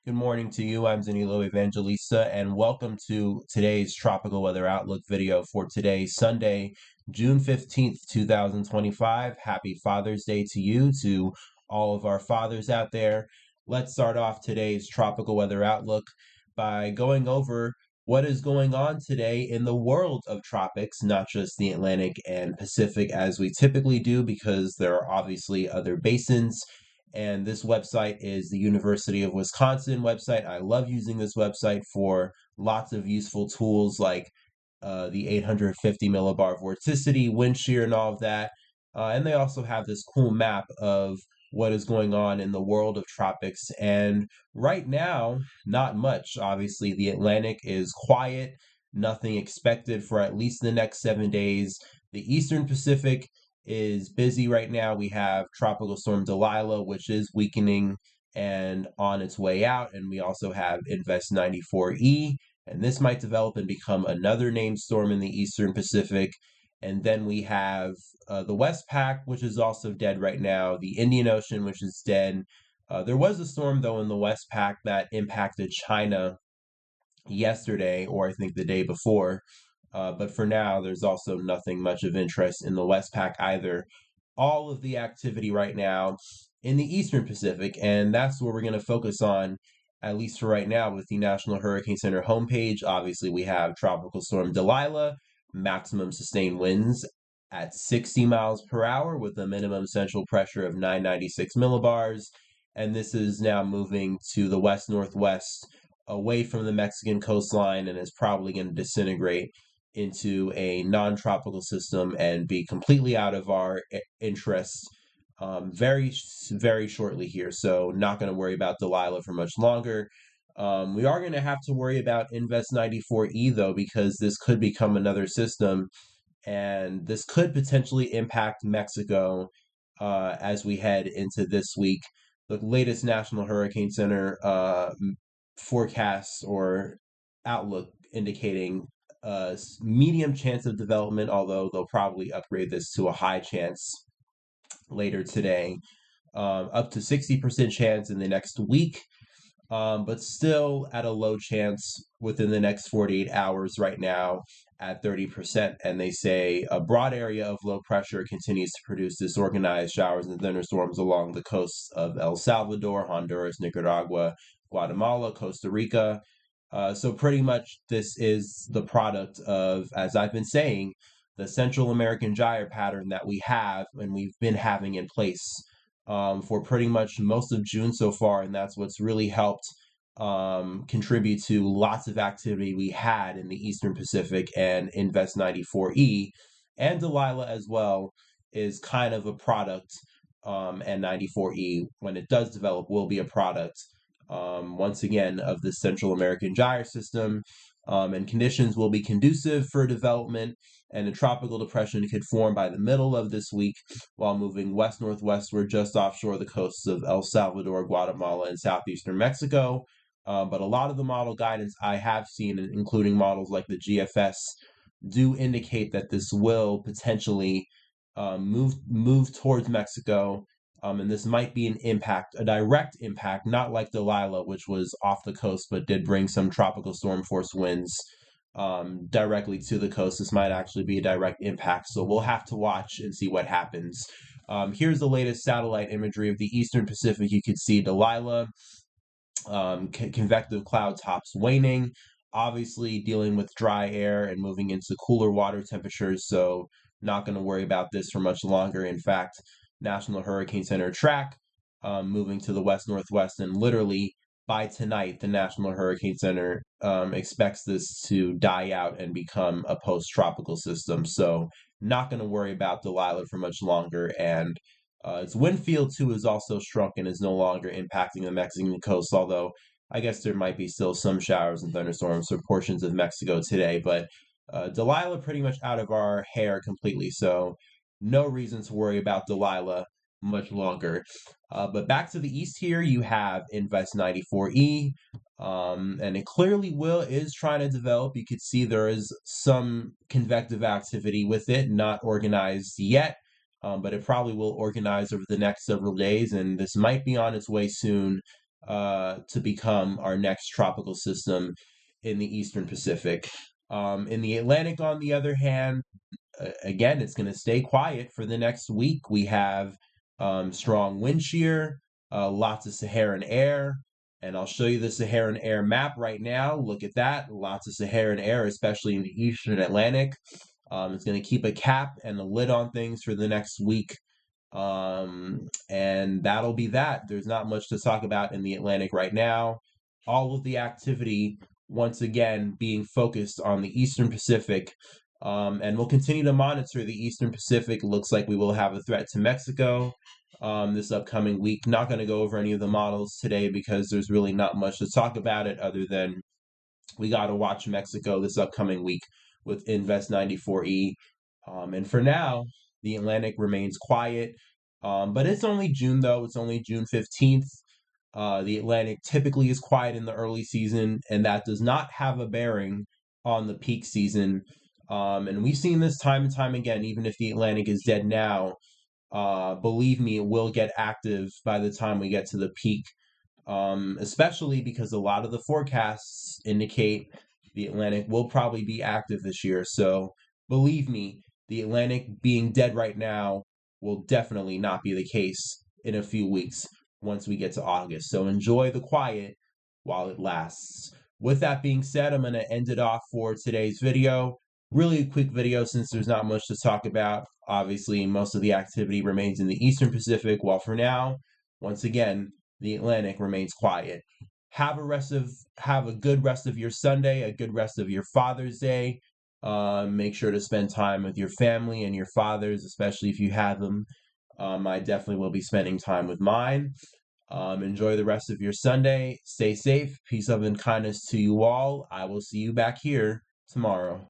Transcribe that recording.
Good morning to you. I'm Danilo Evangelista, and welcome to today's tropical weather outlook video for today, Sunday, June 15th, 2025. Happy Father's Day to you, to all of our fathers out there. Let's start off today's tropical weather outlook by going over what is going on today in the world of tropics, not just the Atlantic and Pacific as we typically do, because there are obviously other basins, and this website is the University of Wisconsin website. I love using this website for lots of useful tools like the 850 millibar vorticity, wind shear, and all of that. And they also have this cool map of what is going on in the world of tropics. And right now, not much. Obviously, the Atlantic is quiet, nothing expected for at least the next 7 days. The Eastern Pacific is busy right now. We have Tropical Storm Dalila, which is weakening and on its way out. And we also have Invest 94E, and this might develop and become another named storm in the Eastern Pacific. And then we have the Westpac, which is also dead right now, the Indian Ocean, which is dead. There was a storm, though, in the Westpac that impacted China yesterday, or I think the day before. But for now, there's also nothing much of interest in the Westpac either. All of the activity right now in the Eastern Pacific, and that's where we're going to focus on, at least for right now, with the National Hurricane Center homepage. Obviously, we have Tropical Storm Dalila, maximum sustained winds at 60 miles per hour with a minimum central pressure of 996 millibars. And this is now moving to the west-northwest away from the Mexican coastline and is probably going to disintegrate into a non-tropical system and be completely out of our interest very shortly here. So not going to worry about Delilah for much longer. We are going to have to worry about Invest 94E though, because this could become another system, and this could potentially impact Mexico as we head into this week. The latest National Hurricane Center forecasts or outlook indicating a medium chance of development, although they'll probably upgrade this to a high chance later today, up to 60% chance in the next week, but still at a low chance within the next 48 hours right now at 30%. And they say a broad area of low pressure continues to produce disorganized showers and thunderstorms along the coasts of El Salvador, Honduras, Nicaragua, Guatemala, Costa Rica. So pretty much this is the product of, as I've been saying, the Central American gyre pattern that we have and we've been having in place for pretty much most of June so far, and that's what's really helped contribute to lots of activity we had in the Eastern Pacific. And Invest 94E and Delilah as well is kind of a product, and 94E, when it does develop, will be a product once again of the Central American gyre system, and conditions will be conducive for development, and a tropical depression could form by the middle of this week while moving west-northwestward just offshore the coasts of El Salvador, Guatemala, and southeastern Mexico. But a lot of the model guidance I have seen, including models like the GFS, do indicate that this will potentially move towards Mexico. And this might be an impact, a direct impact, not like Delilah, which was off the coast but did bring some tropical storm force winds directly to the coast. This might actually be a direct impact, so we'll have to watch and see what happens. Here's the latest satellite imagery of the Eastern Pacific. You can see Delilah, convective cloud tops waning, obviously dealing with dry air and moving into cooler water temperatures, so not going to worry about this for much longer. In fact, National Hurricane Center track moving to the west-northwest, and literally by tonight, the National Hurricane Center expects this to die out and become a post-tropical system. So not going to worry about Delilah for much longer. And its wind field, too, is also shrunk and is no longer impacting the Mexican coast, although I guess there might be still some showers and thunderstorms for portions of Mexico today. But Delilah pretty much out of our hair completely, so no reason to worry about Delilah much longer. But back to the east here, you have Invest 94E, and it clearly is trying to develop. You could see there is some convective activity with it, not organized yet, but it probably will organize over the next several days, and this might be on its way soon to become our next tropical system in the Eastern Pacific. In the Atlantic, on the other hand, again, it's going to stay quiet for the next week. We have strong wind shear, lots of Saharan air, and I'll show you the Saharan air map right now. Look at that. Lots of Saharan air, especially in the Eastern Atlantic. It's going to keep a cap and a lid on things for the next week. And that'll be that. There's not much to talk about in the Atlantic right now. All of the activity, once again, being focused on the Eastern Pacific. And we'll continue to monitor the Eastern Pacific. It looks like we will have a threat to Mexico this upcoming week. Not going to go over any of the models today because there's really not much to talk about it other than we got to watch Mexico this upcoming week with Invest 94E. And for now, the Atlantic remains quiet. But it's only June, though. It's only June 15th. The Atlantic typically is quiet in the early season, and that does not have a bearing on the peak season. And we've seen this time and time again, even if the Atlantic is dead now, believe me, it will get active by the time we get to the peak, especially because a lot of the forecasts indicate the Atlantic will probably be active this year. So believe me, the Atlantic being dead right now will definitely not be the case in a few weeks once we get to August. So enjoy the quiet while it lasts. With that being said, I'm going to end it off for today's video. Really a quick video since there's not much to talk about. Obviously, most of the activity remains in the Eastern Pacific, while for now, once again, the Atlantic remains quiet. Have a good rest of your Sunday, a good rest of your Father's Day. Make sure to spend time with your family and your fathers, especially if you have them. I definitely will be spending time with mine. Enjoy the rest of your Sunday. Stay safe. Peace, love, and kindness to you all. I will see you back here tomorrow.